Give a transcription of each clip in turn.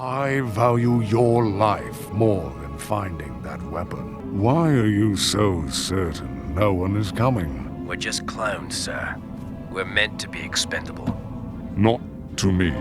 I value your life more than finding that weapon. Why are you so certain no one is coming? We're just clones, sir. We're meant to be expendable. Not to me.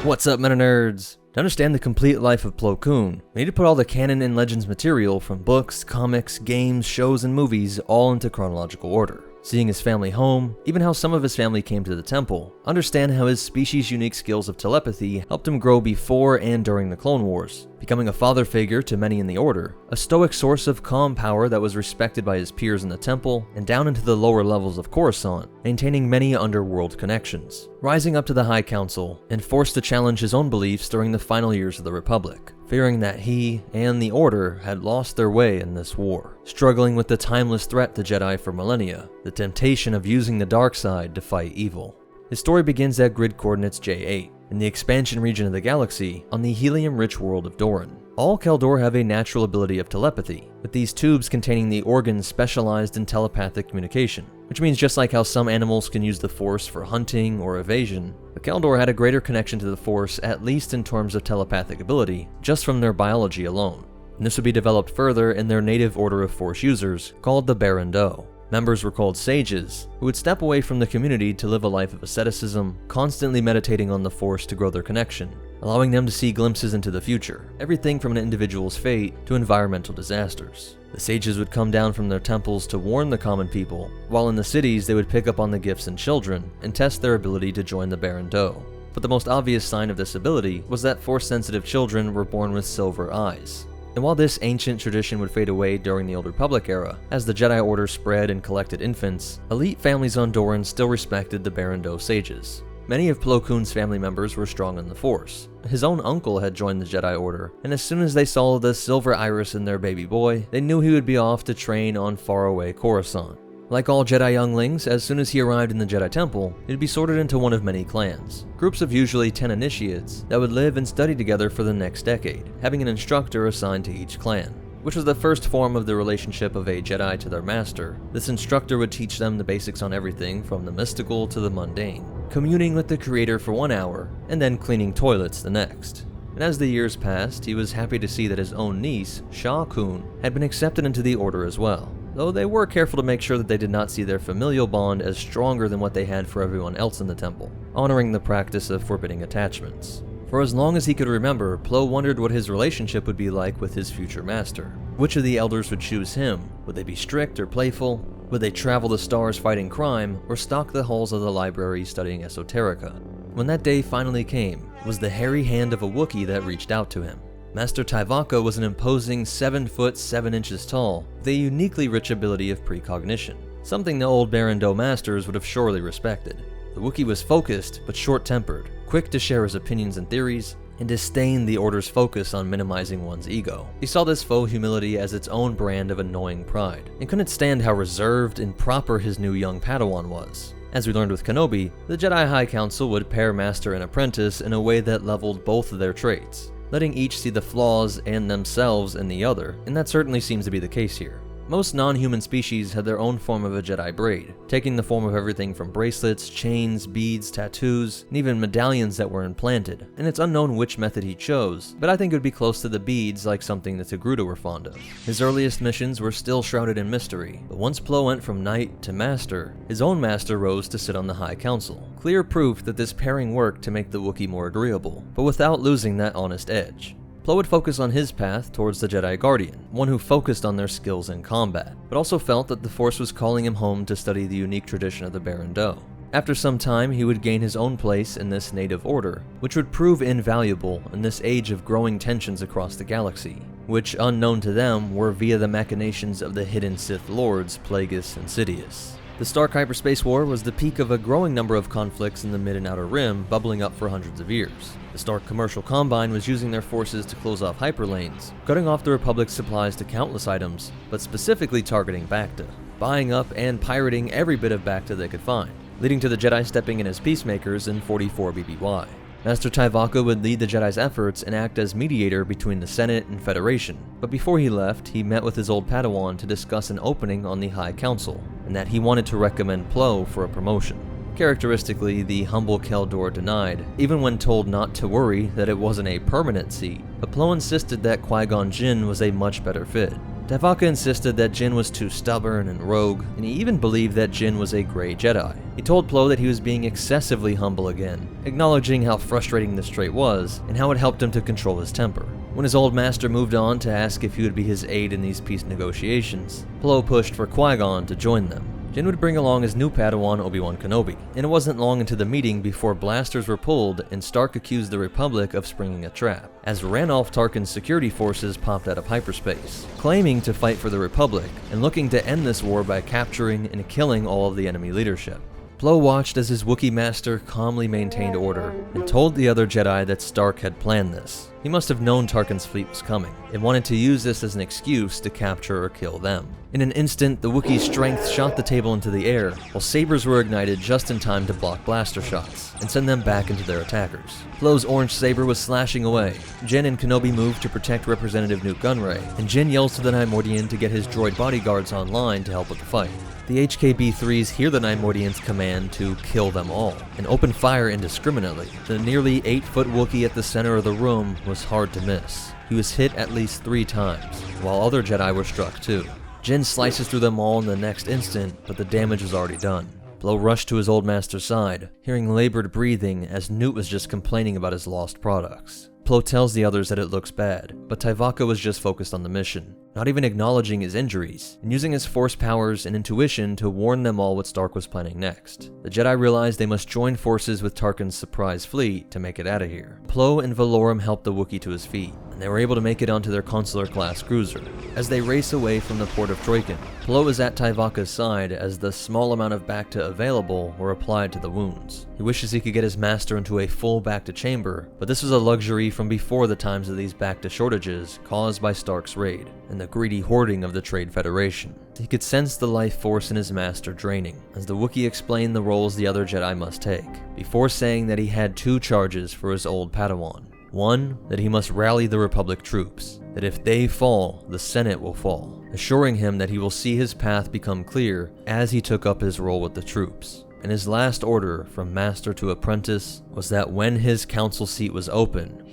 What's up, MetaNerds? To understand the complete life of Plo Koon, we need to put all the canon and legends material from books, comics, games, shows, and movies all into chronological order. Seeing his family home, even how some of his family came to the temple, understand how his species-unique skills of telepathy helped him grow before and during the Clone Wars, becoming a father figure to many in the Order, a stoic source of calm power that was respected by his peers in the temple, and down into the lower levels of Coruscant, maintaining many underworld connections, rising up to the High Council, and forced to challenge his own beliefs during the final years of the Republic, fearing that he and the Order had lost their way in this war, struggling with the timeless threat to Jedi for millennia, the temptation of using the dark side to fight evil. His story begins at grid coordinates J8, in the expansion region of the galaxy, on the helium-rich world of Doran. All Kel Dor have a natural ability of telepathy, with these tubes containing the organs specialized in telepathic communication, which means just like how some animals can use the Force for hunting or evasion, the Kel Dor had a greater connection to the Force, at least in terms of telepathic ability, just from their biology alone. And this would be developed further in their native order of Force users, called the Baron Do. Members were called sages, who would step away from the community to live a life of asceticism, constantly meditating on the Force to grow their connection, allowing them to see glimpses into the future, everything from an individual's fate to environmental disasters. The sages would come down from their temples to warn the common people, while in the cities they would pick up on the gifts and children and test their ability to join the Baron Do. But the most obvious sign of this ability was that Force-sensitive children were born with silver eyes. And while this ancient tradition would fade away during the Old Republic era, as the Jedi Order spread and collected infants, elite families on Doran still respected the Baron Do sages. Many of Plo Koon's family members were strong in the Force. His own uncle had joined the Jedi Order, and as soon as they saw the silver iris in their baby boy, they knew he would be off to train on faraway Coruscant. Like all Jedi younglings, as soon as he arrived in the Jedi Temple, he'd be sorted into one of many clans, groups of usually 10 initiates that would live and study together for the next decade, having an instructor assigned to each clan, which was the first form of the relationship of a Jedi to their master. This instructor would teach them the basics on everything from the mystical to the mundane, communing with the Creator for 1 hour, and then cleaning toilets the next. And as the years passed, he was happy to see that his own niece, Sha Koon, had been accepted into the Order as well, though they were careful to make sure that they did not see their familial bond as stronger than what they had for everyone else in the temple, honoring the practice of forbidding attachments. For as long as he could remember, Plo wondered what his relationship would be like with his future master. Which of the elders would choose him? Would they be strict or playful? Would they travel the stars fighting crime, or stalk the halls of the library studying esoterica? When that day finally came, it was the hairy hand of a Wookiee that reached out to him. Master Tyvaka was an imposing 7 foot 7 inches tall, with a uniquely rich ability of precognition, something the old Baron Do masters would have surely respected. The Wookiee was focused, but short-tempered, quick to share his opinions and theories, and disdained the Order's focus on minimizing one's ego. He saw this faux humility as its own brand of annoying pride, and couldn't stand how reserved and proper his new young Padawan was. As we learned with Kenobi, the Jedi High Council would pair master and apprentice in a way that leveled both of their traits, letting each see the flaws and themselves in the other, and that certainly seems to be the case here. Most non-human species had their own form of a Jedi braid, taking the form of everything from bracelets, chains, beads, tattoos, and even medallions that were implanted, and it's unknown which method he chose, but I think it would be close to the beads, like something that Togruta were fond of. His earliest missions were still shrouded in mystery, but once Plo went from knight to master, his own master rose to sit on the High Council. Clear proof that this pairing worked to make the Wookiee more agreeable, but without losing that honest edge. Plo would focus on his path towards the Jedi Guardian, one who focused on their skills in combat, but also felt that the Force was calling him home to study the unique tradition of the Baron Do. After some time, he would gain his own place in this native order, which would prove invaluable in this age of growing tensions across the galaxy, which, unknown to them, were via the machinations of the hidden Sith Lords Plagueis and Sidious. The Stark Hyperspace War was the peak of a growing number of conflicts in the Mid and Outer Rim, bubbling up for hundreds of years. The Stark Commercial Combine was using their forces to close off hyperlanes, cutting off the Republic's supplies to countless items, but specifically targeting Bacta, buying up and pirating every bit of Bacta they could find, leading to the Jedi stepping in as peacemakers in 44 BBY. Master Tyvaka would lead the Jedi's efforts and act as mediator between the Senate and Federation, but before he left, he met with his old Padawan to discuss an opening on the High Council, and that he wanted to recommend Plo for a promotion. Characteristically, the humble Kel Dor denied, even when told not to worry that it wasn't a permanent seat, but Plo insisted that Qui-Gon Jinn was a much better fit. Tuvok insisted that Jinn was too stubborn and rogue, and he even believed that Jinn was a great Jedi. He told Plo that he was being excessively humble again, acknowledging how frustrating this trait was, and how it helped him to control his temper. When his old master moved on to ask if he would be his aide in these peace negotiations, Plo pushed for Qui-Gon to join them. Jinn would bring along his new Padawan Obi-Wan Kenobi, and it wasn't long into the meeting before blasters were pulled and Stark accused the Republic of springing a trap, as Ranulph Tarkin's security forces popped out of hyperspace, claiming to fight for the Republic and looking to end this war by capturing and killing all of the enemy leadership. Plo watched as his Wookiee master calmly maintained order and told the other Jedi that Stark had planned this. He must have known Tarkin's fleet was coming and wanted to use this as an excuse to capture or kill them. In an instant, the Wookiee's strength shot the table into the air, while sabers were ignited just in time to block blaster shots and send them back into their attackers. Plo's orange saber was slashing away. Jinn and Kenobi moved to protect Representative Newt Gunray, and Jinn yells to the Nymordian to get his droid bodyguards online to help with the fight. The HKB-3s hear the Nymordian's command to kill them all, and open fire indiscriminately. The nearly 8-foot Wookiee at the center of the room was hard to miss. He was hit at least 3 times, while other Jedi were struck too. Jinn slices through them all in the next instant, but the damage was already done. Plo rushed to his old master's side, hearing labored breathing as Newt was just complaining about his lost products. Plo tells the others that it looks bad, but Tuvok was just focused on the mission, not even acknowledging his injuries, and using his force powers and intuition to warn them all what Stark was planning next. The Jedi realized they must join forces with Tarkin's surprise fleet to make it out of here. Plo and Valorum helped the Wookiee to his feet, and they were able to make it onto their consular-class cruiser. As they race away from the port of Troikan, Plo is at Tuvok's side as the small amount of Bacta available were applied to the wounds. He wishes he could get his master into a full Bacta chamber, but this was a luxury from before the times of these Bacta shortages caused by Stark's raid and the greedy hoarding of the Trade Federation. He could sense the life force in his master draining, as the Wookiee explained the roles the other Jedi must take, before saying that he had 2 charges for his old Padawan. One, that he must rally the Republic troops, that if they fall, the Senate will fall, assuring him that he will see his path become clear as he took up his role with the troops. And his last order, from master to apprentice, was that when his council seat was open,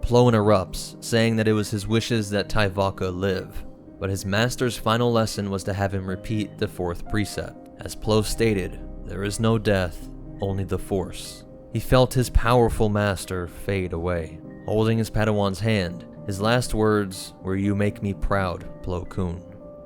Plo interrupts, saying that it was his wishes that Tuvok live. But his master's final lesson was to have him repeat the 4th precept. As Plo stated, there is no death, only the Force. He felt his powerful master fade away. Holding his Padawan's hand, his last words were, "You make me proud, Plo Koon."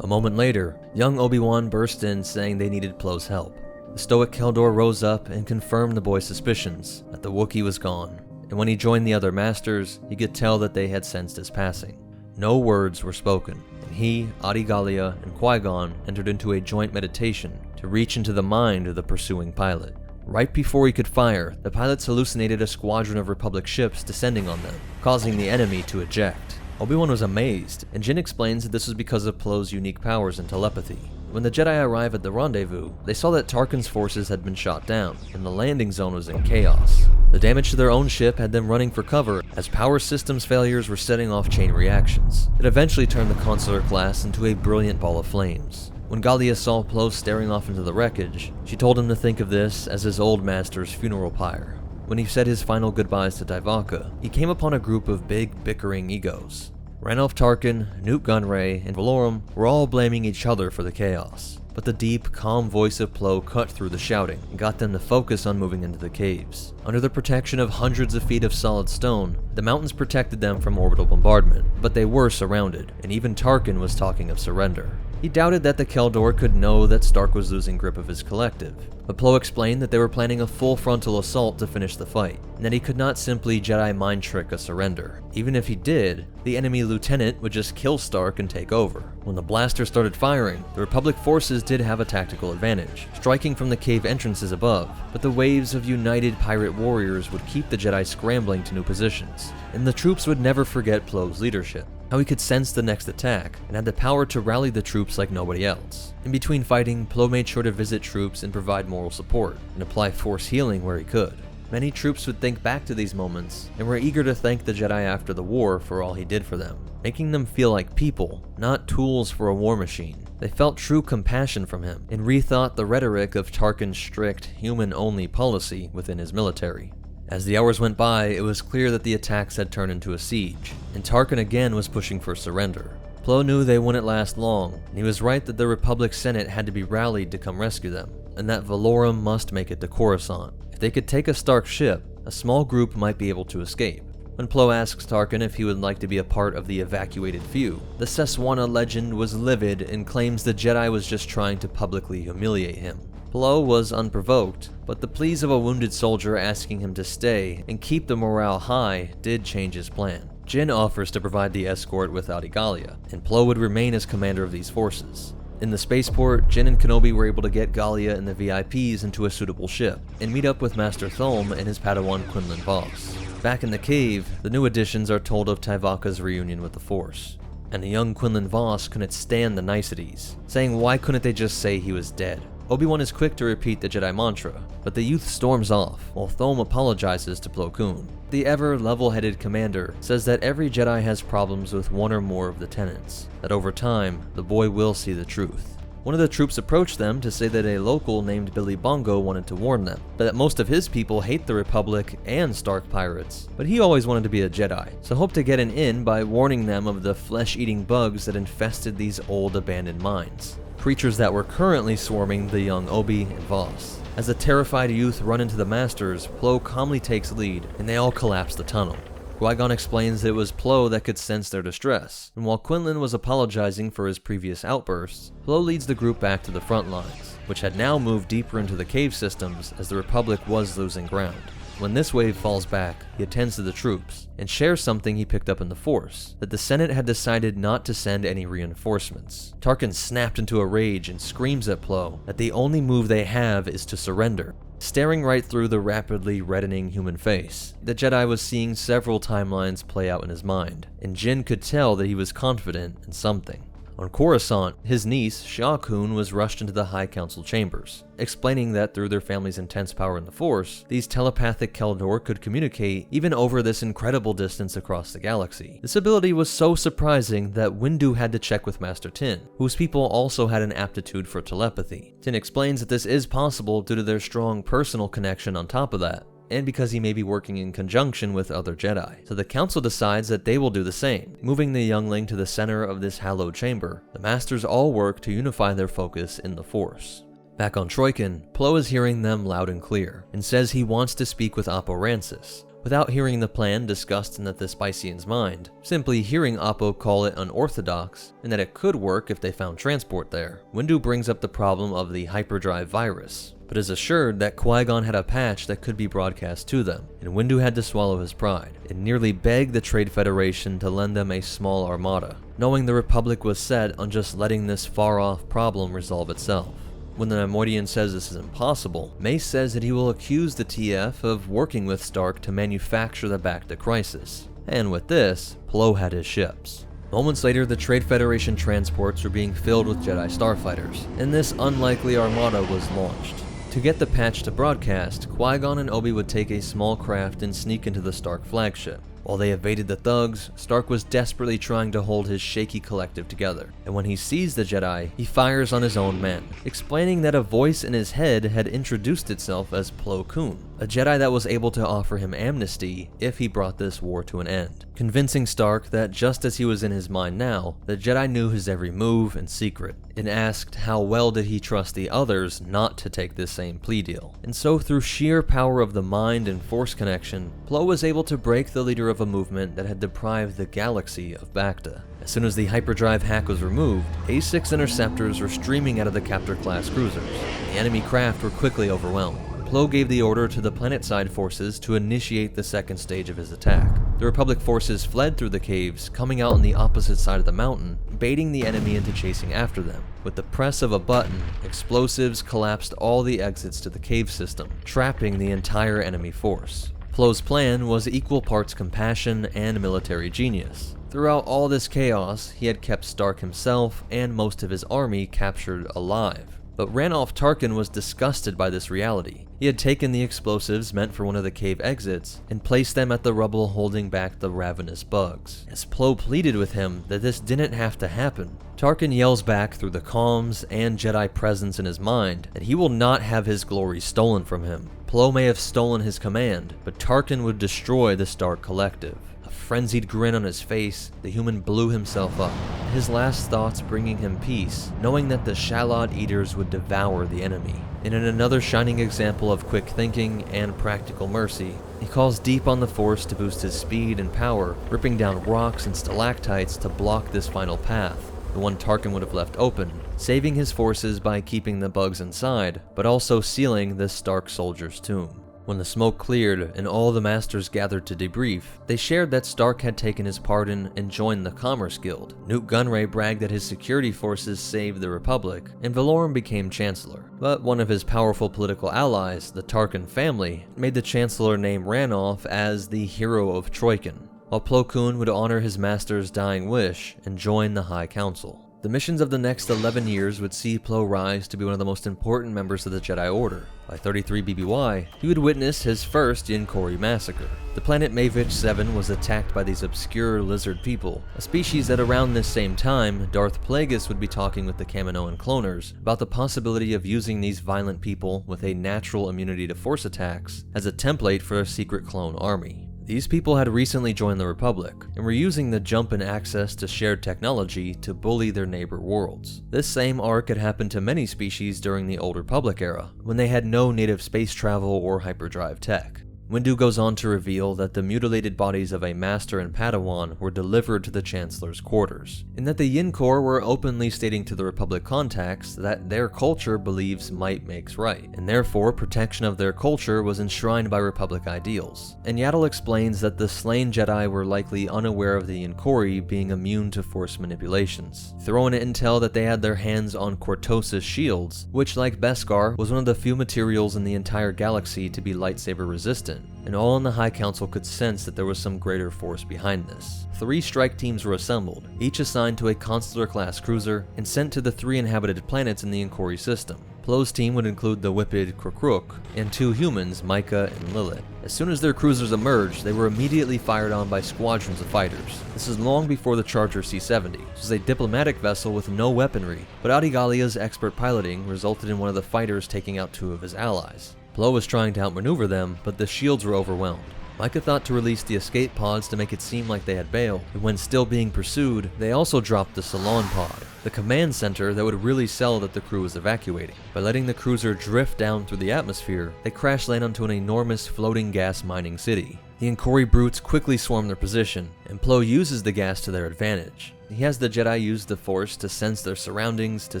A moment later, young Obi-Wan burst in saying they needed Plo's help. The stoic Kel Dor rose up and confirmed the boy's suspicions that the Wookiee was gone, and when he joined the other masters, he could tell that they had sensed his passing. No words were spoken, and he, Adi Gallia, and Qui-Gon entered into a joint meditation to reach into the mind of the pursuing pilot. Right before he could fire, the pilots hallucinated a squadron of Republic ships descending on them, causing the enemy to eject. Obi-Wan was amazed, and Jinn explains that this was because of Plo's unique powers and telepathy. When the Jedi arrived at the rendezvous, they saw that Tarkin's forces had been shot down, and the landing zone was in chaos. The damage to their own ship had them running for cover as power systems failures were setting off chain reactions. It eventually turned the consular class into a brilliant ball of flames. When Gallia saw Plo staring off into the wreckage, she told him to think of this as his old master's funeral pyre. When he said his final goodbyes to Tuvok, he came upon a group of big, bickering egos. Ranulph Tarkin, Newt Gunray, and Valorum were all blaming each other for the chaos. But the deep, calm voice of Plo cut through the shouting and got them to focus on moving into the caves. Under the protection of hundreds of feet of solid stone, the mountains protected them from orbital bombardment, but they were surrounded, and even Tarkin was talking of surrender. He doubted that the Kel Dor could know that Stark was losing grip of his collective, but Plo explained that they were planning a full frontal assault to finish the fight, and that he could not simply Jedi mind trick a surrender. Even if he did, the enemy lieutenant would just kill Stark and take over. When the blaster started firing, the Republic forces did have a tactical advantage, striking from the cave entrances above, but the waves of united pirate warriors would keep the Jedi scrambling to new positions, and the troops would never forget Plo's leadership. How he could sense the next attack, and had the power to rally the troops like nobody else. In between fighting, Plo made sure to visit troops and provide moral support, and apply force healing where he could. Many troops would think back to these moments, and were eager to thank the Jedi after the war for all he did for them, making them feel like people, not tools for a war machine. They felt true compassion from him and rethought the rhetoric of Tarkin's strict, human-only policy within his military. As the hours went by, it was clear that the attacks had turned into a siege, and Tarkin again was pushing for surrender. Plo knew they wouldn't last long, and he was right that the Republic Senate had to be rallied to come rescue them, and that Valorum must make it to Coruscant. If they could take a Stark ship, a small group might be able to escape. When Plo asks Tarkin if he would like to be a part of the evacuated few, the Seswana legend was livid and claims the Jedi was just trying to publicly humiliate him. Plo was unprovoked, but the pleas of a wounded soldier asking him to stay and keep the morale high did change his plan. Jin offers to provide the escort without Igalia, and Plo would remain as commander of these forces. In the spaceport, Jin and Kenobi were able to get Galia and the VIPs into a suitable ship, and meet up with Master Thulm and his Padawan Quinlan Vos. Back in the cave, the new additions are told of Tyvaka's reunion with the Force, and the young Quinlan Vos couldn't stand the niceties, saying why couldn't they just say he was dead. Obi-Wan is quick to repeat the Jedi mantra, but the youth storms off, while Thulm apologizes to Plo Koon. The ever level-headed commander says that every Jedi has problems with one or more of the tenets, that over time, the boy will see the truth. One of the troops approached them to say that a local named Billy Bongo wanted to warn them, but that most of his people hate the Republic and Stark pirates, but he always wanted to be a Jedi, so hoped to get an in by warning them of the flesh-eating bugs that infested these old abandoned mines. Creatures that were currently swarming the young Obi and Vos. As the terrified youth run into the Masters, Plo calmly takes lead, and they all collapse the tunnel. Qui-Gon explains that it was Plo that could sense their distress, and while Quinlan was apologizing for his previous outbursts, Plo leads the group back to the front lines, which had now moved deeper into the cave systems as the Republic was losing ground. When this wave falls back, he attends to the troops, and shares something he picked up in the Force, that the Senate had decided not to send any reinforcements. Tarkin snapped into a rage and screams at Plo that the only move they have is to surrender. Staring right through the rapidly reddening human face, the Jedi was seeing several timelines play out in his mind, and Jin could tell that he was confident in something. On Coruscant, his niece, Sha Koon, was rushed into the High Council chambers, explaining that through their family's intense power in the Force, these telepathic Kel Dor could communicate even over this incredible distance across the galaxy. This ability was so surprising that Windu had to check with Master Tin, whose people also had an aptitude for telepathy. Tin explains that this is possible due to their strong personal connection on top of that, and because he may be working in conjunction with other Jedi. So the Council decides that they will do the same, moving the youngling to the center of this hallowed chamber. The Masters all work to unify their focus in the Force. Back on Troikan, Plo is hearing them loud and clear, and says he wants to speak with Oppo Rancisis. Without hearing the plan discussed in the Thespesian's mind, simply hearing Oppo call it unorthodox, and that it could work if they found transport there, Windu brings up the problem of the hyperdrive virus, but is assured that Qui-Gon had a patch that could be broadcast to them, and Windu had to swallow his pride, and nearly beg the Trade Federation to lend them a small armada, knowing the Republic was set on just letting this far-off problem resolve itself. When the Neimoidian says this is impossible, Mace says that he will accuse the TF of working with Stark to manufacture the Bacta crisis. And with this, Plo had his ships. Moments later, the Trade Federation transports were being filled with Jedi starfighters, and this unlikely armada was launched. To get the patch to broadcast, Qui-Gon and Obi would take a small craft and sneak into the Stark flagship. While they evaded the thugs, Stark was desperately trying to hold his shaky collective together, and when he sees the Jedi, he fires on his own men, explaining that a voice in his head had introduced itself as Plo Koon, a Jedi that was able to offer him amnesty if he brought this war to an end, convincing Stark that just as he was in his mind now, the Jedi knew his every move and secret, and asked how well did he trust the others not to take this same plea deal. And so through sheer power of the mind and Force connection, Plo was able to break the leader of a movement that had deprived the galaxy of Bacta. As soon as the hyperdrive hack was removed, A6 interceptors were streaming out of the Captor-class cruisers. The enemy craft were quickly overwhelmed. Plo gave the order to the planetside forces to initiate the second stage of his attack. The Republic forces fled through the caves, coming out on the opposite side of the mountain, baiting the enemy into chasing after them. With the press of a button, explosives collapsed all the exits to the cave system, trapping the entire enemy force. Plo's plan was equal parts compassion and military genius. Throughout all this chaos, he had kept Stark himself and most of his army captured alive. But Ranulph Tarkin was disgusted by this reality. He had taken the explosives meant for one of the cave exits and placed them at the rubble holding back the ravenous bugs. As Plo pleaded with him that this didn't have to happen, Tarkin yells back through the comms and Jedi presence in his mind that he will not have his glory stolen from him. Plo may have stolen his command, but Tarkin would destroy the Stark Collective. A frenzied grin on his face, the human blew himself up, his last thoughts bringing him peace, knowing that the Shalod Eaters would devour the enemy. And in another shining example of quick thinking and practical mercy, he calls deep on the Force to boost his speed and power, ripping down rocks and stalactites to block this final path, the one Tarkin would have left open, saving his forces by keeping the bugs inside, but also sealing this Stark soldier's tomb. When the smoke cleared and all the Masters gathered to debrief, they shared that Stark had taken his pardon and joined the Commerce Guild. Newt Gunray bragged that his security forces saved the Republic, and Valorum became Chancellor. But one of his powerful political allies, the Tarkin family, made the Chancellor name Ranulph as the Hero of Troikan, while Plo Koon would honor his master's dying wish and join the High Council. The missions of the next 11 years would see Plo rise to be one of the most important members of the Jedi Order. By 33 BBY, he would witness his first Yinkori massacre. The planet Mavich 7 was attacked by these obscure lizard people, a species that around this same time, Darth Plagueis would be talking with the Kaminoan cloners about the possibility of using these violent people with a natural immunity to force attacks as a template for a secret clone army. These people had recently joined the Republic, and were using the jump in access to shared technology to bully their neighbor worlds. This same arc had happened to many species during the Old Republic era, when they had no native space travel or hyperdrive tech. Windu goes on to reveal that the mutilated bodies of a Master and Padawan were delivered to the Chancellor's quarters, and that the Yinkor were openly stating to the Republic contacts that their culture believes might makes right, and therefore protection of their culture was enshrined by Republic ideals. And Yaddle explains that the slain Jedi were likely unaware of the Yinkori being immune to Force manipulations. Throw in intel that they had their hands on Cortosis shields, which like Beskar was one of the few materials in the entire galaxy to be lightsaber resistant, and all in the High Council could sense that there was some greater force behind this. 3 strike teams were assembled, each assigned to a Consular-class cruiser, and sent to the 3 inhabited planets in the Yinkori system. Plo's team would include the whipped Krokruk, and 2 humans, Micah and Lilith. As soon as their cruisers emerged, they were immediately fired on by squadrons of fighters. This is long before the Charger C-70. This was a diplomatic vessel with no weaponry, but Adigalia's expert piloting resulted in one of the fighters taking out 2 of his allies. Plo was trying to outmaneuver them, but the shields were overwhelmed. Micah thought to release the escape pods to make it seem like they had bailed, and when still being pursued, they also dropped the Salon pod, the command center that would really sell that the crew was evacuating. By letting the cruiser drift down through the atmosphere, they crash land onto an enormous floating gas mining city. The Yinkori brutes quickly swarm their position, and Plo uses the gas to their advantage. He has the Jedi use the Force to sense their surroundings to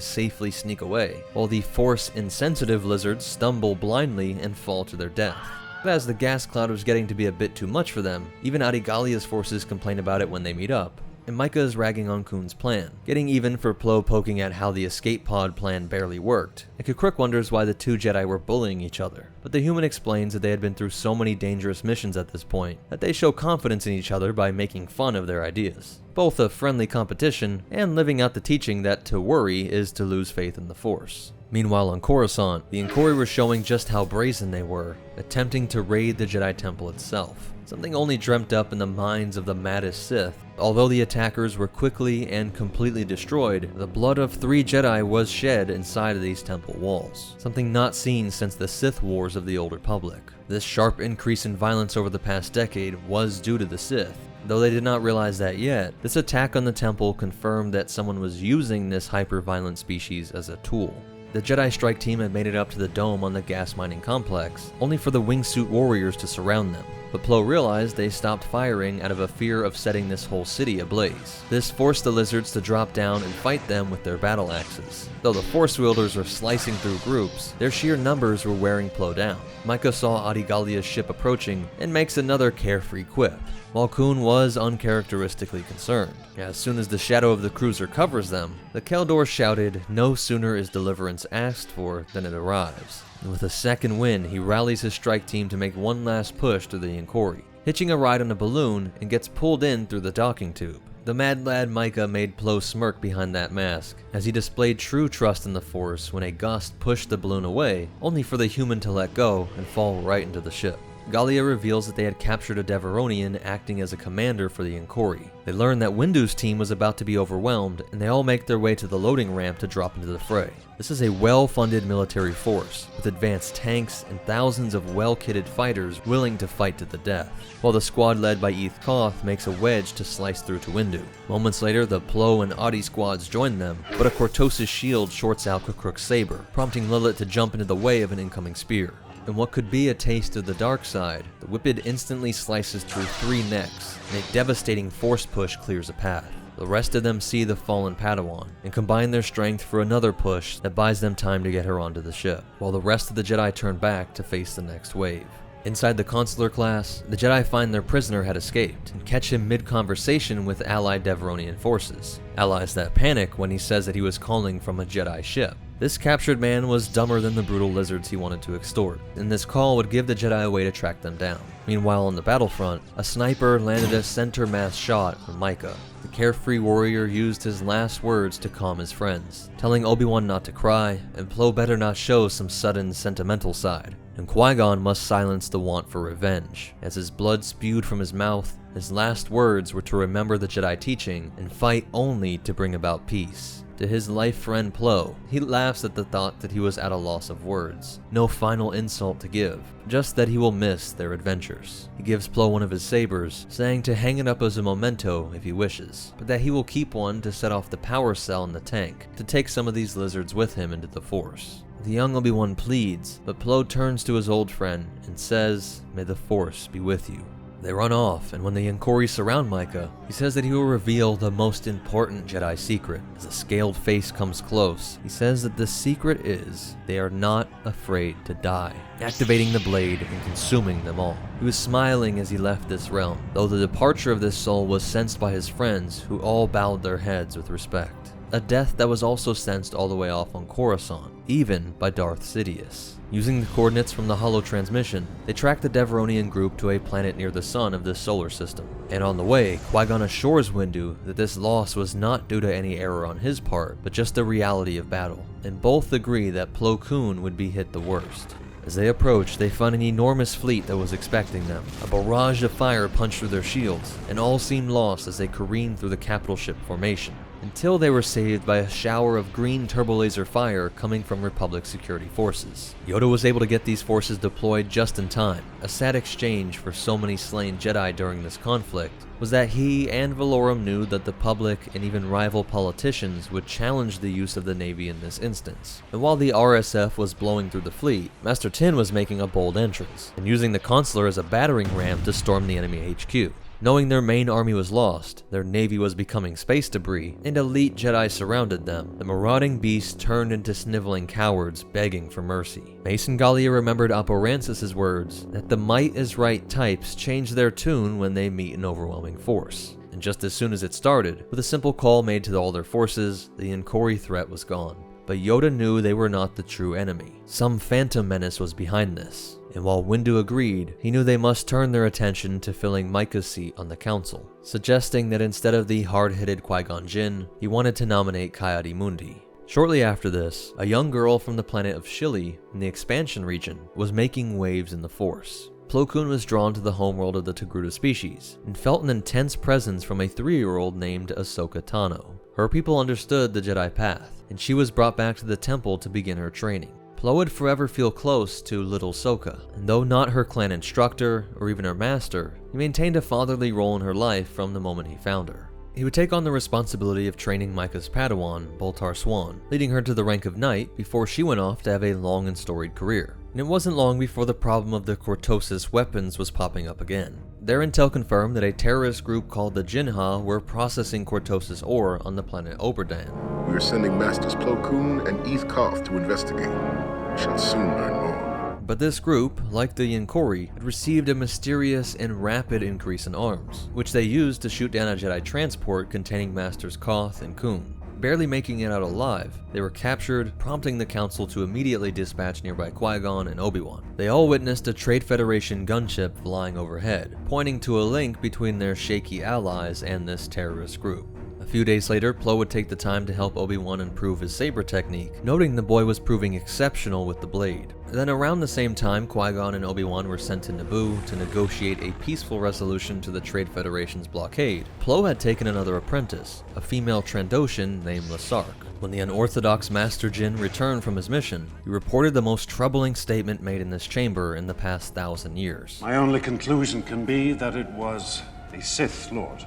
safely sneak away, while the Force-insensitive lizards stumble blindly and fall to their death. But as the gas cloud was getting to be a bit too much for them, even Adigalia's forces complain about it when they meet up, and Micah is ragging on Koon's plan, getting even for Plo poking at how the escape pod plan barely worked. And Krokruk wonders why the 2 Jedi were bullying each other, but the human explains that they had been through so many dangerous missions at this point that they show confidence in each other by making fun of their ideas. Both a friendly competition and living out the teaching that to worry is to lose faith in the Force. Meanwhile on Coruscant, the Yinkori were showing just how brazen they were, attempting to raid the Jedi Temple itself. Something only dreamt up in the minds of the maddest Sith. Although the attackers were quickly and completely destroyed, the blood of 3 Jedi was shed inside of these temple walls, something not seen since the Sith Wars of the Old Republic. This sharp increase in violence over the past decade was due to the Sith. Though they did not realize that yet, this attack on the temple confirmed that someone was using this hyper-violent species as a tool. The Jedi strike team had made it up to the dome on the gas mining complex, only for the wingsuit warriors to surround them. But Plo realized they stopped firing out of a fear of setting this whole city ablaze. This forced the lizards to drop down and fight them with their battle axes. Though the Force wielders were slicing through groups, their sheer numbers were wearing Plo down. Micah saw Adigalia's ship approaching and makes another carefree quip, while Koon was uncharacteristically concerned. As soon as the shadow of the cruiser covers them, the Kel Dor shouted, "No sooner is deliverance asked for than it arrives." And with a second wind, he rallies his strike team to make one last push through the Yinkori, hitching a ride on a balloon and gets pulled in through the docking tube. The mad lad Micah made Plo smirk behind that mask, as he displayed true trust in the Force when a gust pushed the balloon away, only for the human to let go and fall right into the ship. Gallia reveals that they had captured a Deveronian acting as a commander for the Inkori. They learn that Windu's team was about to be overwhelmed, and they all make their way to the loading ramp to drop into the fray. This is a well-funded military force, with advanced tanks and thousands of well-kitted fighters willing to fight to the death, while the squad led by Eth Koth makes a wedge to slice through to Windu. Moments later, the Plo and Adi squads join them, but a Cortosis shield shorts out K'Krukk's saber, prompting Lilith to jump into the way of an incoming spear. In what could be a taste of the dark side, the Whippet instantly slices through 3 necks, and a devastating force push clears a path. The rest of them see the fallen Padawan, and combine their strength for another push that buys them time to get her onto the ship, while the rest of the Jedi turn back to face the next wave. Inside the consular class, the Jedi find their prisoner had escaped, and catch him mid-conversation with allied Deveronian forces. Allies that panic when he says that he was calling from a Jedi ship. This captured man was dumber than the brutal lizards he wanted to extort, and this call would give the Jedi a way to track them down. Meanwhile, on the battlefront, a sniper landed a center mass shot on Micah. The carefree warrior used his last words to calm his friends, telling Obi-Wan not to cry, and Plo better not show some sudden sentimental side. And Qui-Gon must silence the want for revenge. As his blood spewed from his mouth, his last words were to remember the Jedi teaching and fight only to bring about peace. To his life friend Plo, he laughs at the thought that he was at a loss of words. No final insult to give, just that he will miss their adventures. He gives Plo one of his sabers, saying to hang it up as a memento if he wishes, but that he will keep one to set off the power cell in the tank, to take some of these lizards with him into the Force. The young Obi-Wan pleads, but Plo turns to his old friend and says, "May the Force be with you." They run off, and when the Inkori surround Micah, he says that he will reveal the most important Jedi secret. As a scaled face comes close, he says that the secret is they are not afraid to die, activating the blade and consuming them all. He was smiling as he left this realm, though the departure of this soul was sensed by his friends, who all bowed their heads with respect. A death that was also sensed all the way off on Coruscant, even by Darth Sidious. Using the coordinates from the holo transmission, they track the Deveronian group to a planet near the sun of this solar system. And on the way, Qui-Gon assures Windu that this loss was not due to any error on his part, but just the reality of battle. And both agree that Plo Koon would be hit the worst. As they approach, they find an enormous fleet that was expecting them. A barrage of fire punched through their shields, and all seemed lost as they careened through the capital ship formation, until they were saved by a shower of green turbolaser fire coming from Republic security forces. Yoda was able to get these forces deployed just in time. A sad exchange for so many slain Jedi during this conflict was that he and Valorum knew that the public and even rival politicians would challenge the use of the Navy in this instance. And while the RSF was blowing through the fleet, Master Tin was making a bold entrance, and using the consular as a battering ram to storm the enemy HQ. Knowing their main army was lost, their navy was becoming space debris, and elite Jedi surrounded them, the marauding beasts turned into sniveling cowards begging for mercy. Mason Gallia remembered Aporancis' words that the might is right types change their tune when they meet an overwhelming force. And just as soon as it started, with a simple call made to all their forces, the Inkori threat was gone. But Yoda knew they were not the true enemy. Some phantom menace was behind this. And while Windu agreed, he knew they must turn their attention to filling Micah's seat on the council, suggesting that instead of the hard-hitted Qui-Gon Jinn, he wanted to nominate Ki-Adi-Mundi. Shortly after this, a young girl from the planet of Shili, in the expansion region, was making waves in the Force. Plo Koon was drawn to the homeworld of the Togruta species, and felt an intense presence from a 3-year-old named Ahsoka Tano. Her people understood the Jedi path, and she was brought back to the temple to begin her training. Plo would forever feel close to little Ahsoka, and though not her clan instructor or even her master, he maintained a fatherly role in her life from the moment he found her. He would take on the responsibility of training Micah's Padawan, Boltar Swan, leading her to the rank of knight before she went off to have a long and storied career. And it wasn't long before the problem of the Cortosis weapons was popping up again. Their intel confirmed that a terrorist group called the Jinha were processing Cortosis ore on the planet Oberdan. We are sending Masters Plo Koon and Eth Koth to investigate. We shall soon learn more. But this group, like the Inkori, had received a mysterious and rapid increase in arms, which they used to shoot down a Jedi transport containing Masters Koth and Koon. barely making it out alive. They were captured, prompting the Council to immediately dispatch nearby Qui-Gon and Obi-Wan. They all witnessed a Trade Federation gunship flying overhead, pointing to a link between their shaky allies and this terrorist group. A few days later, Plo would take the time to help Obi-Wan improve his saber technique, noting the boy was proving exceptional with the blade. Then around the same time, Qui-Gon and Obi-Wan were sent to Naboo to negotiate a peaceful resolution to the Trade Federation's blockade. Plo had taken another apprentice, a female Trandoshan named Lasark. When the unorthodox Master Jin returned from his mission, he reported the most troubling statement made in this chamber in the past 1,000 years. My only conclusion can be that it was a Sith Lord.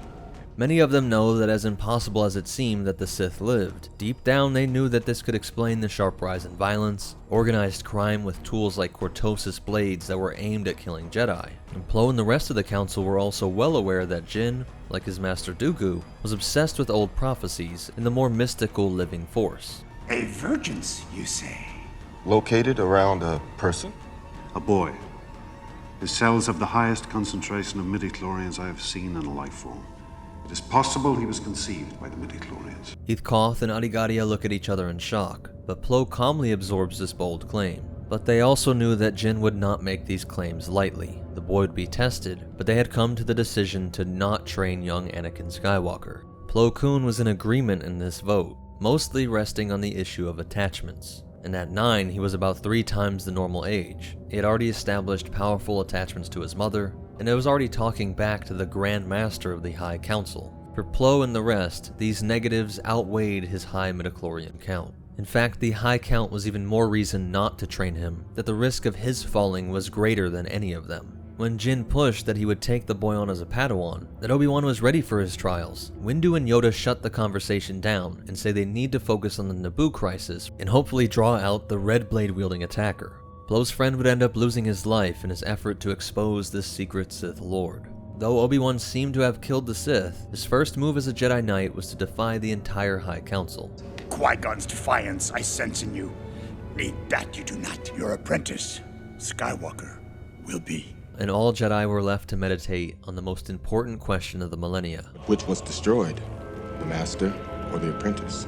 Many of them know that as impossible as it seemed that the Sith lived, deep down they knew that this could explain the sharp rise in violence, organized crime with tools like Cortosis blades that were aimed at killing Jedi. And Plo and the rest of the Council were also well aware that Jin, like his master Dooku, was obsessed with old prophecies and the more mystical living force. A virgins, you say? Located around a person? A boy. His cells have the highest concentration of midichlorians I have seen in a life form. It is possible he was conceived by the midichlorians. Heathcoth and Adigadia look at each other in shock, but Plo calmly absorbs this bold claim. But they also knew that Jin would not make these claims lightly. The boy would be tested, but they had come to the decision to not train young Anakin Skywalker. Plo Koon was in agreement in this vote, mostly resting on the issue of attachments. And at 9, he was about 3 times the normal age. He had already established powerful attachments to his mother, and it was already talking back to the Grand Master of the High Council. For Plo and the rest, these negatives outweighed his high midichlorian count. In fact, the high count was even more reason not to train him, that the risk of his falling was greater than any of them. When Jin pushed that he would take the boy on as a Padawan, that Obi-Wan was ready for his trials, Windu and Yoda shut the conversation down and say they need to focus on the Naboo crisis and hopefully draw out the red blade-wielding attacker. Plo's friend would end up losing his life in his effort to expose this secret Sith Lord. Though Obi-Wan seemed to have killed the Sith, his first move as a Jedi Knight was to defy the entire High Council. Qui-Gon's defiance I sense in you. Need that you do not. Your apprentice, Skywalker, will be. And all Jedi were left to meditate on the most important question of the millennia. Which was destroyed, the Master or the Apprentice?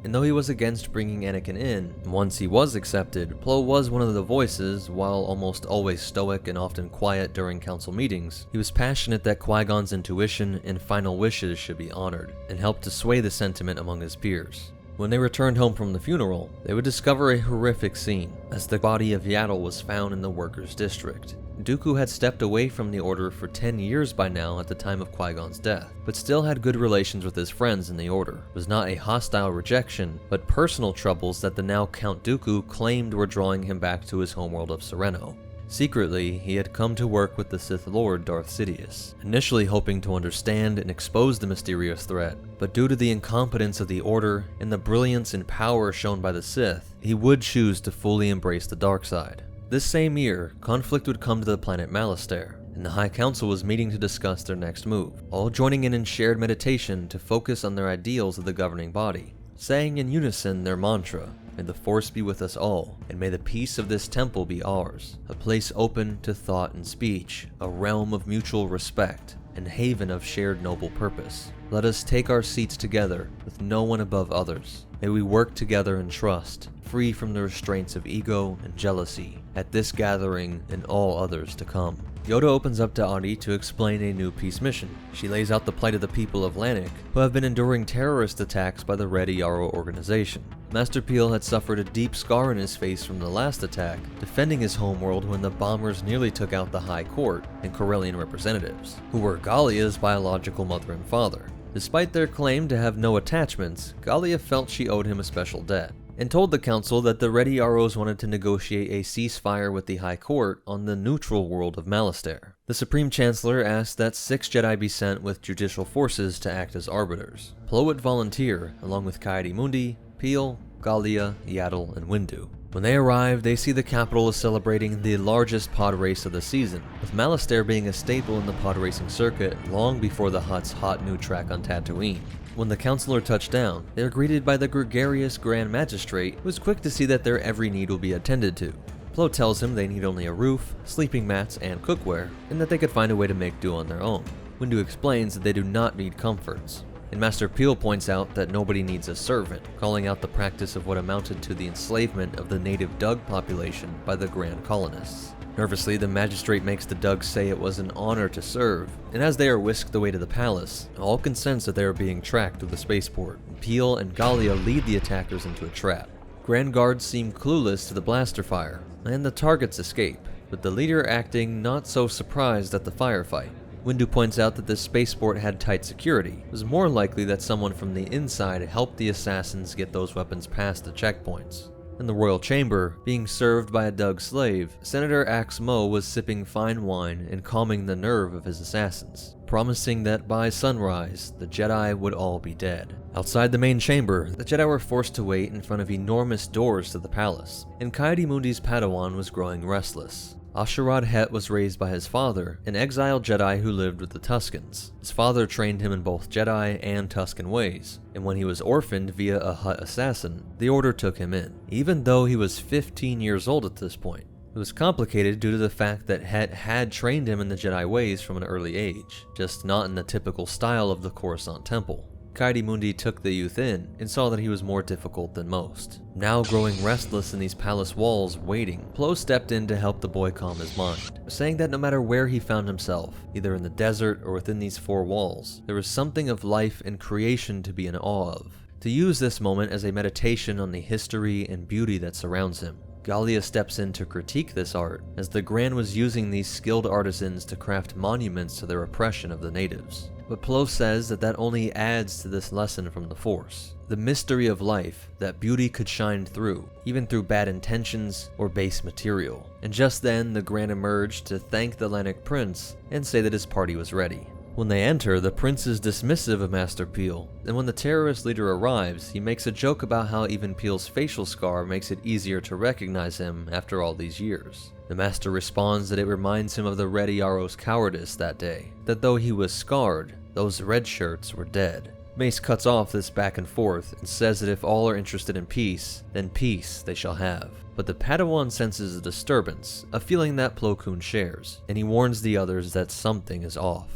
And though he was against bringing Anakin in, once he was accepted, Plo was one of the voices. While almost always stoic and often quiet during council meetings, he was passionate that Qui-Gon's intuition and final wishes should be honored, and helped to sway the sentiment among his peers. When they returned home from the funeral, they would discover a horrific scene, as the body of Yaddle was found in the workers' district. Dooku had stepped away from the Order for 10 years by now at the time of Qui-Gon's death, but still had good relations with his friends in the Order. It was not a hostile rejection, but personal troubles that the now Count Dooku claimed were drawing him back to his homeworld of Sereno. Secretly, he had come to work with the Sith Lord Darth Sidious, initially hoping to understand and expose the mysterious threat, but due to the incompetence of the Order and the brilliance and power shown by the Sith, he would choose to fully embrace the dark side. This same year, conflict would come to the planet Malastare, and the High Council was meeting to discuss their next move, all joining in shared meditation to focus on their ideals of the governing body, saying in unison their mantra, "May the Force be with us all, and may the peace of this temple be ours, a place open to thought and speech, a realm of mutual respect, and haven of shared noble purpose. Let us take our seats together, with no one above others. May we work together in trust, free from the restraints of ego and jealousy, at this gathering and all others to come." Yoda opens up to Adi to explain a new peace mission. She lays out the plight of the people of Lannick, who have been enduring terrorist attacks by the Red Yarrow organization. Master Peel had suffered a deep scar in his face from the last attack, defending his homeworld when the bombers nearly took out the High Court and Corellian representatives, who were Gallia's biological mother and father. Despite their claim to have no attachments, Gallia felt she owed him a special debt, and told the council that the Red Yarrows wanted to negotiate a ceasefire with the High Court on the neutral world of Malastare. The Supreme Chancellor asked that 6 Jedi be sent with judicial forces to act as arbiters. Plo would volunteer, along with Ki-Adi-Mundi, Peel, Gallia, Yaddle, and Windu. When they arrive, they see the capital is celebrating the largest pod race of the season, with Malastare being a staple in the pod racing circuit long before the Hutt's hot new track on Tatooine. When the Counselor touched down, they are greeted by the gregarious Grand Magistrate, who is quick to see that their every need will be attended to. Plo tells him they need only a roof, sleeping mats, and cookware, and that they could find a way to make do on their own. Windu explains that they do not need comforts. And Master Peel points out that nobody needs a servant, calling out the practice of what amounted to the enslavement of the native Dug population by the Grand Colonists. Nervously, the magistrate makes the Dugs say it was an honor to serve, and as they are whisked away to the palace, all can sense that they are being tracked to the spaceport. Peel and Gallia lead the attackers into a trap. Grand Guards seem clueless to the blaster fire, and the targets escape, with the leader acting not so surprised at the firefight. Windu points out that this spaceport had tight security. It was more likely that someone from the inside helped the assassins get those weapons past the checkpoints. In the royal chamber, being served by a Dug slave, Senator Axe Mo was sipping fine wine and calming the nerve of his assassins, promising that by sunrise, the Jedi would all be dead. Outside the main chamber, the Jedi were forced to wait in front of enormous doors to the palace, and Ki-Adi-Mundi's Padawan was growing restless. Asherad Het was raised by his father, an exiled Jedi who lived with the Tuskens. His father trained him in both Jedi and Tusken ways, and when he was orphaned via a Hutt assassin, the Order took him in, even though he was 15 years old at this point. It was complicated due to the fact that Het had trained him in the Jedi ways from an early age, just not in the typical style of the Coruscant Temple. Ki-Adi-Mundi took the youth in and saw that he was more difficult than most. Now growing restless in these palace walls, waiting, Plo stepped in to help the boy calm his mind, saying that no matter where he found himself, either in the desert or within these four walls, there was something of life and creation to be in awe of. To use this moment as a meditation on the history and beauty that surrounds him. Gallia steps in to critique this art, as the Grand was using these skilled artisans to craft monuments to their oppression of the natives. But Plo says that that only adds to this lesson from the Force. The mystery of life, that beauty could shine through, even through bad intentions or base material. And just then, the Grand emerged to thank the Lannic Prince and say that his party was ready. When they enter, the prince is dismissive of Master Peel, and when the terrorist leader arrives, he makes a joke about how even Peel's facial scar makes it easier to recognize him after all these years. The master responds that it reminds him of the Red Yaro's cowardice that day, that though he was scarred, those red shirts were dead. Mace cuts off this back and forth and says that if all are interested in peace, then peace they shall have. But the Padawan senses a disturbance, a feeling that Plo Koon shares, and he warns the others that something is off.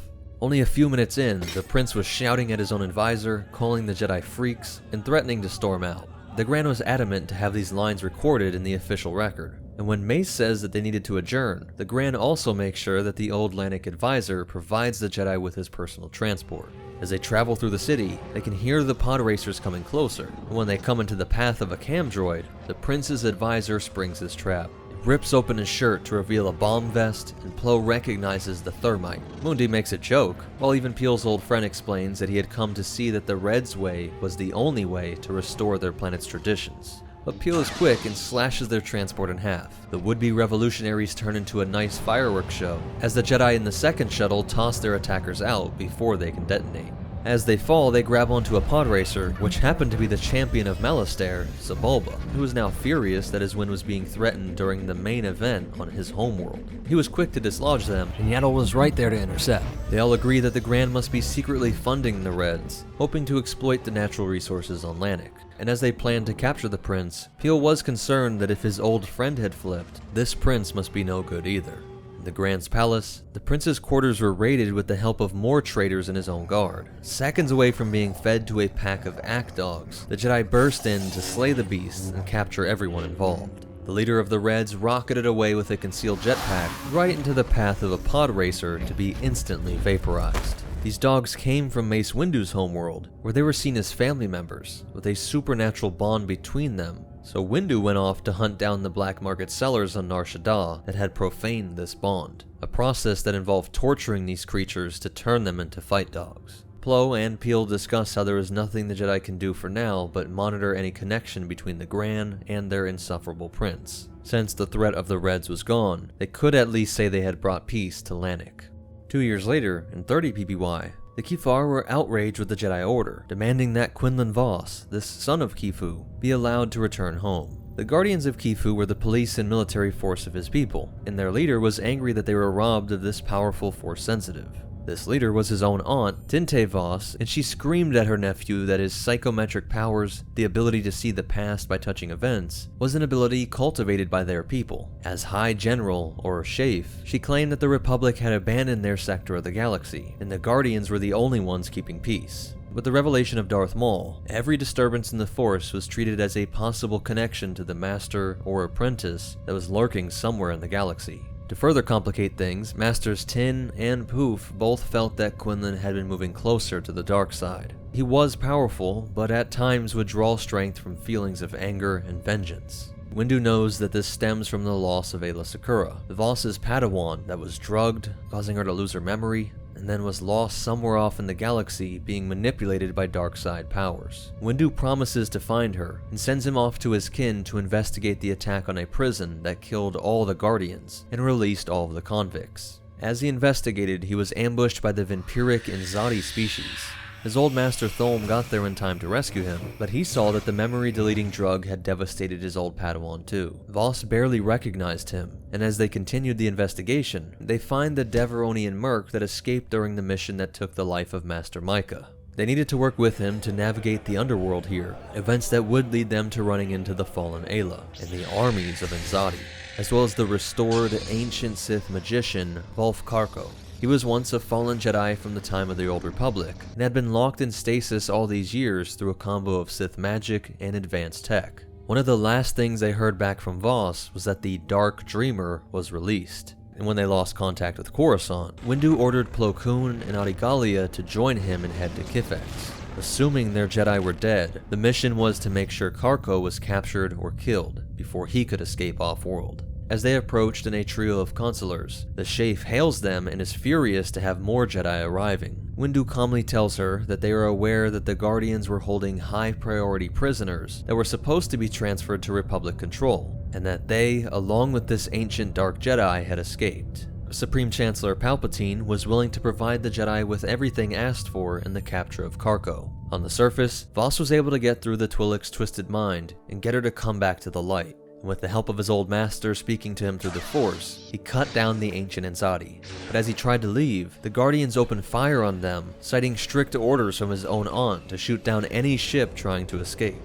Only a few minutes in, the prince was shouting at his own advisor, calling the Jedi freaks, and threatening to storm out. The Grand was adamant to have these lines recorded in the official record, and when Mace says that they needed to adjourn, the Grand also makes sure that the old Lannic advisor provides the Jedi with his personal transport. As they travel through the city, they can hear the pod racers coming closer, and when they come into the path of a cam droid, the prince's advisor springs his trap. Rips open his shirt to reveal a bomb vest, and Plo recognizes the thermite. Mundi makes a joke, while even Peel's old friend explains that he had come to see that the Red's way was the only way to restore their planet's traditions. But Peel is quick and slashes their transport in half. The would-be revolutionaries turn into a nice fireworks show, as the Jedi in the second shuttle toss their attackers out before they can detonate. As they fall, they grab onto a pod racer, which happened to be the champion of Malastare, Sebulba, who was now furious that his win was being threatened during the main event on his homeworld. He was quick to dislodge them, and Yaddle was right there to intercept. They all agree that the Grand must be secretly funding the Reds, hoping to exploit the natural resources on Lannic. And as they planned to capture the prince, Peel was concerned that if his old friend had flipped, this prince must be no good either. In the Grand's palace, the prince's quarters were raided with the help of more traitors in his own guard. Seconds away from being fed to a pack of ack dogs, the Jedi burst in to slay the beasts and capture everyone involved. The leader of the Reds rocketed away with a concealed jetpack right into the path of a pod racer to be instantly vaporized. These dogs came from Mace Windu's homeworld, where they were seen as family members, with a supernatural bond between them. So Windu went off to hunt down the black market sellers on Nar Shaddaa that had profaned this bond, a process that involved torturing these creatures to turn them into fight dogs. Plo and Peel discuss how there is nothing the Jedi can do for now but monitor any connection between the Grand and their insufferable prince. Since the threat of the Reds was gone, they could at least say they had brought peace to Lannic. 2 years later, in 30 PBY, the Kifar were outraged with the Jedi Order, demanding that Quinlan Vos, this son of Kifu, be allowed to return home. The Guardians of Kifu were the police and military force of his people, and their leader was angry that they were robbed of this powerful Force sensitive. This leader was his own aunt, Tinte Vos, and she screamed at her nephew that his psychometric powers, the ability to see the past by touching events, was an ability cultivated by their people. As High General, or Shafe, she claimed that the Republic had abandoned their sector of the galaxy, and the Guardians were the only ones keeping peace. With the revelation of Darth Maul, every disturbance in the Force was treated as a possible connection to the Master or Apprentice that was lurking somewhere in the galaxy. To further complicate things, Masters Tin and Poof both felt that Quinlan had been moving closer to the dark side. He was powerful, but at times would draw strength from feelings of anger and vengeance. Windu knows that this stems from the loss of Aayla Secura, Voss's Padawan that was drugged, causing her to lose her memory, and then was lost somewhere off in the galaxy being manipulated by dark side powers. Windu promises to find her and sends him off to his kin to investigate the attack on a prison that killed all the Guardians and released all of the convicts. As he investigated, he was ambushed by the vampiric and Zadi species. His old master Thulm got there in time to rescue him, but he saw that the memory-deleting drug had devastated his old Padawan too. Voss barely recognized him, and as they continued the investigation, they find the Deveronian merc that escaped during the mission that took the life of Master Micah. They needed to work with him to navigate the underworld here, events that would lead them to running into the fallen Aayla and the armies of Enzadi, as well as the restored ancient Sith magician Wolfpack. He was once a fallen Jedi from the time of the Old Republic, and had been locked in stasis all these years through a combo of Sith magic and advanced tech. One of the last things they heard back from Voss was that the Dark Dreamer was released, and when they lost contact with Coruscant, Windu ordered Plo Koon and Adigalia to join him and head to Kifex. Assuming their Jedi were dead, the mission was to make sure Karko was captured or killed before he could escape off-world. As they approached in a trio of consulars, the Shafe hails them and is furious to have more Jedi arriving. Windu calmly tells her that they are aware that the Guardians were holding high-priority prisoners that were supposed to be transferred to Republic control, and that they, along with this ancient Dark Jedi, had escaped. Supreme Chancellor Palpatine was willing to provide the Jedi with everything asked for in the capture of Karko. On the surface, Voss was able to get through the Twi'lek's twisted mind and get her to come back to the light. With the help of his old master speaking to him through the Force, he cut down the ancient Enzadi. But as he tried to leave, the Guardians opened fire on them, citing strict orders from his own aunt to shoot down any ship trying to escape.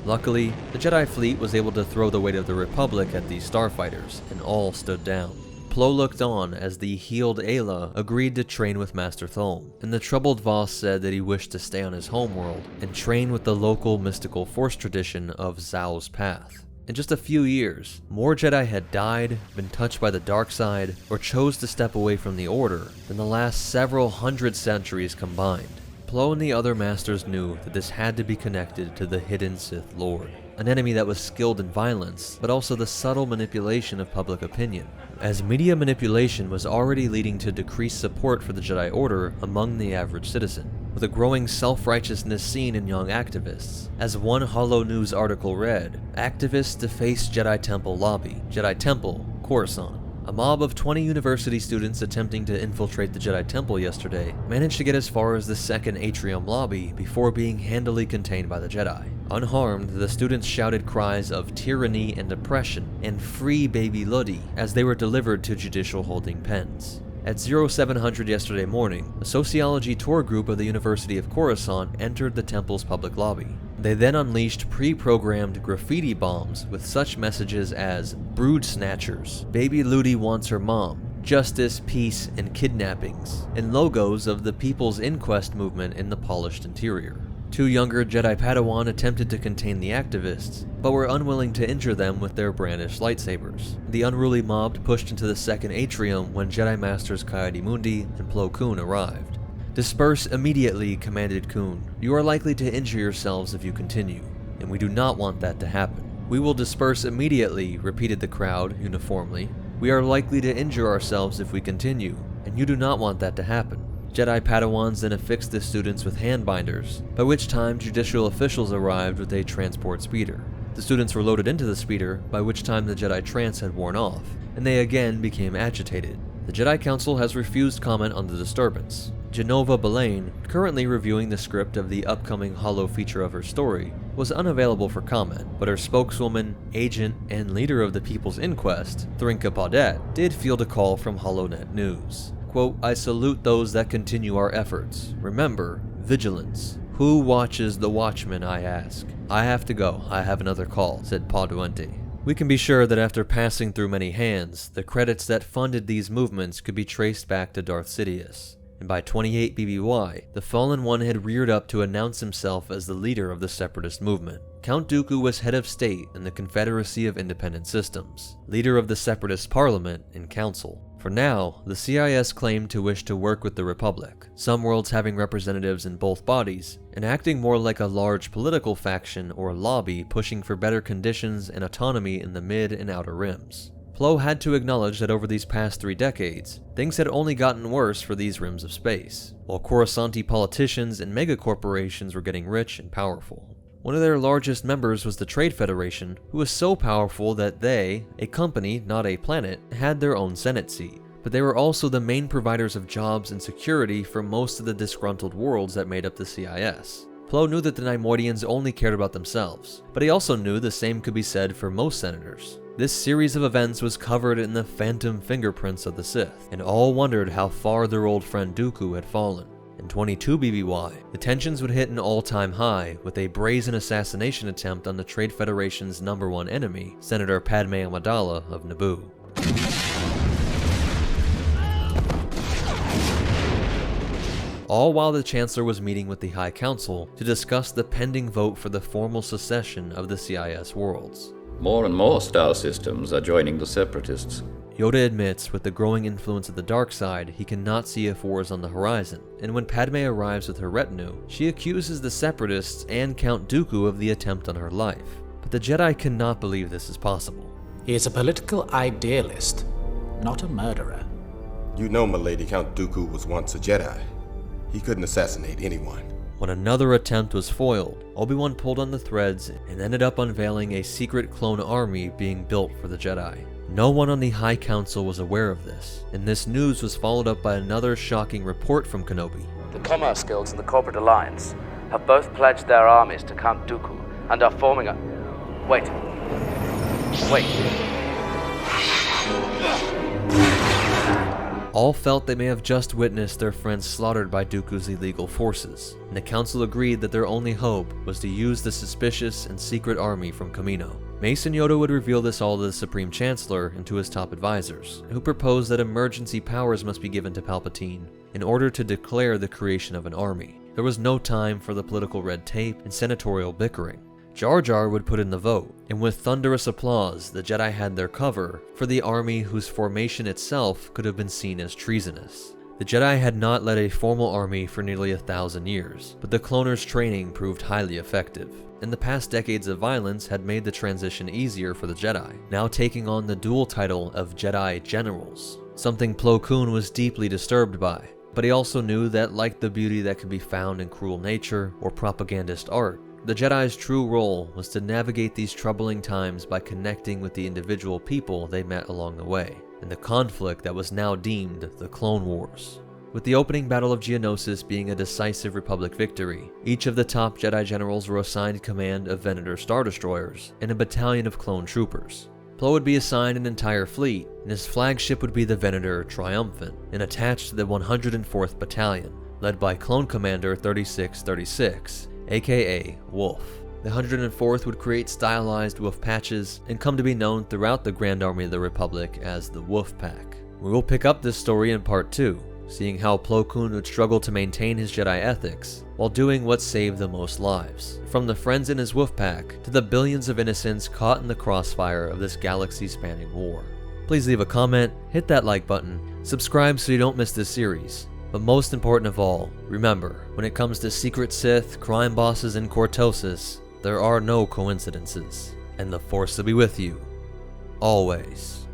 Luckily, the Jedi fleet was able to throw the weight of the Republic at these starfighters, and all stood down. Plo looked on as the healed Aayla agreed to train with Master Thulm, and the troubled Voss said that he wished to stay on his homeworld and train with the local mystical Force tradition of Zhao's Path. In just a few years, more Jedi had died, been touched by the dark side, or chose to step away from the Order than the last several hundred centuries combined. Plo and the other Masters knew that this had to be connected to the hidden Sith Lord, an enemy that was skilled in violence, but also the subtle manipulation of public opinion, as media manipulation was already leading to decreased support for the Jedi Order among the average citizen, with a growing self-righteousness seen in young activists. As one Holo News article read, activists deface Jedi Temple lobby, Jedi Temple, Coruscant. A mob of 20 university students attempting to infiltrate the Jedi Temple yesterday managed to get as far as the second atrium lobby before being handily contained by the Jedi. Unharmed, the students shouted cries of tyranny and oppression and free baby Ludi as they were delivered to judicial holding pens. At 0700 yesterday morning, a sociology tour group of the University of Coruscant entered the temple's public lobby. They then unleashed pre-programmed graffiti bombs with such messages as "Brood Snatchers," "Baby Ludi wants her mom," "Justice, Peace, and Kidnappings," and logos of the People's Inquest movement in the polished interior. Two younger Jedi Padawan attempted to contain the activists, but were unwilling to injure them with their brandished lightsabers. The unruly mob pushed into the second atrium when Jedi Masters Ki-Adi-Mundi and Plo Koon arrived. "Disperse immediately," commanded Koon. "You are likely to injure yourselves if you continue, and we do not want that to happen." "We will disperse immediately," repeated the crowd uniformly. "We are likely to injure ourselves if we continue, and you do not want that to happen." Jedi Padawans then affixed the students with hand binders, by which time judicial officials arrived with a transport speeder. The students were loaded into the speeder, by which time the Jedi trance had worn off, and they again became agitated. The Jedi Council has refused comment on the disturbance. Genova Belaine, currently reviewing the script of the upcoming Holo feature of her story, was unavailable for comment, but her spokeswoman, agent, and leader of the People's Inquest, Thrinka Paudet, did field a call from HoloNet News. Quote, "I salute those that continue our efforts. Remember, vigilance. Who watches the watchman, I ask? I have to go. I have another call," said Pauduente. We can be sure that after passing through many hands, the credits that funded these movements could be traced back to Darth Sidious. and by 28 BBY, the Fallen One had reared up to announce himself as the leader of the Separatist movement. Count Dooku was head of state in the Confederacy of Independent Systems, leader of the Separatist Parliament and Council. For now, the CIS claimed to wish to work with the Republic, some worlds having representatives in both bodies, and acting more like a large political faction or lobby pushing for better conditions and autonomy in the mid and outer rims. Plo had to acknowledge that over these past 3 decades, things had only gotten worse for these rims of space, while Coruscanti politicians and megacorporations were getting rich and powerful. One of their largest members was the Trade Federation, who was so powerful that they, a company, not a planet, had their own Senate seat. But they were also the main providers of jobs and security for most of the disgruntled worlds that made up the CIS. Plo knew that the Neimoidians only cared about themselves, but he also knew the same could be said for most senators. This series of events was covered in the phantom fingerprints of the Sith, and all wondered how far their old friend Dooku had fallen. In 22 BBY, the tensions would hit an all-time high with a brazen assassination attempt on the Trade Federation's #1 enemy, Senator Padme Amidala of Naboo. All while the Chancellor was meeting with the High Council to discuss the pending vote for the formal secession of the CIS worlds. More and more star systems are joining the Separatists. Yoda admits with the growing influence of the dark side, he cannot see if war is on the horizon, and when Padme arrives with her retinue, she accuses the Separatists and Count Dooku of the attempt on her life. But the Jedi cannot believe this is possible. He is a political idealist, not a murderer. You know, milady, Count Dooku was once a Jedi. He couldn't assassinate anyone. When another attempt was foiled, Obi-Wan pulled on the threads and ended up unveiling a secret clone army being built for the Jedi. No one on the High Council was aware of this, and this news was followed up by another shocking report from Kenobi. The Commerce Guilds and the Corporate Alliance have both pledged their armies to Count Dooku and are forming a... Wait. All felt they may have just witnessed their friends slaughtered by Dooku's illegal forces, and the Council agreed that their only hope was to use the suspicious and secret army from Kamino. Mace and Yoda would reveal this all to the Supreme Chancellor and to his top advisors, who proposed that emergency powers must be given to Palpatine in order to declare the creation of an army. There was no time for the political red tape and senatorial bickering. Jar Jar would put in the vote, and with thunderous applause, the Jedi had their cover for the army whose formation itself could have been seen as treasonous. The Jedi had not led a formal army for nearly 1,000 years, but the cloners' training proved highly effective, and the past decades of violence had made the transition easier for the Jedi, now taking on the dual title of Jedi Generals, something Plo Koon was deeply disturbed by. But he also knew that, like the beauty that can be found in cruel nature or propagandist art, the Jedi's true role was to navigate these troubling times by connecting with the individual people they met along the way, and the conflict that was now deemed the Clone Wars. With the opening Battle of Geonosis being a decisive Republic victory, each of the top Jedi generals were assigned command of Venator Star Destroyers and a battalion of clone troopers. Plo would be assigned an entire fleet, and his flagship would be the Venator Triumphant, and attached to the 104th Battalion, led by Clone Commander 3636, aka Wolf. The 104th would create stylized wolf patches and come to be known throughout the Grand Army of the Republic as the Wolfpack. We will pick up this story in part 2, seeing how Plo Koon would struggle to maintain his Jedi ethics while doing what saved the most lives, from the friends in his Wolfpack to the billions of innocents caught in the crossfire of this galaxy-spanning war. Please leave a comment, hit that like button, subscribe so you don't miss this series. But most important of all, remember, when it comes to secret Sith, crime bosses, and cortosis, there are no coincidences, and the Force will be with you, always.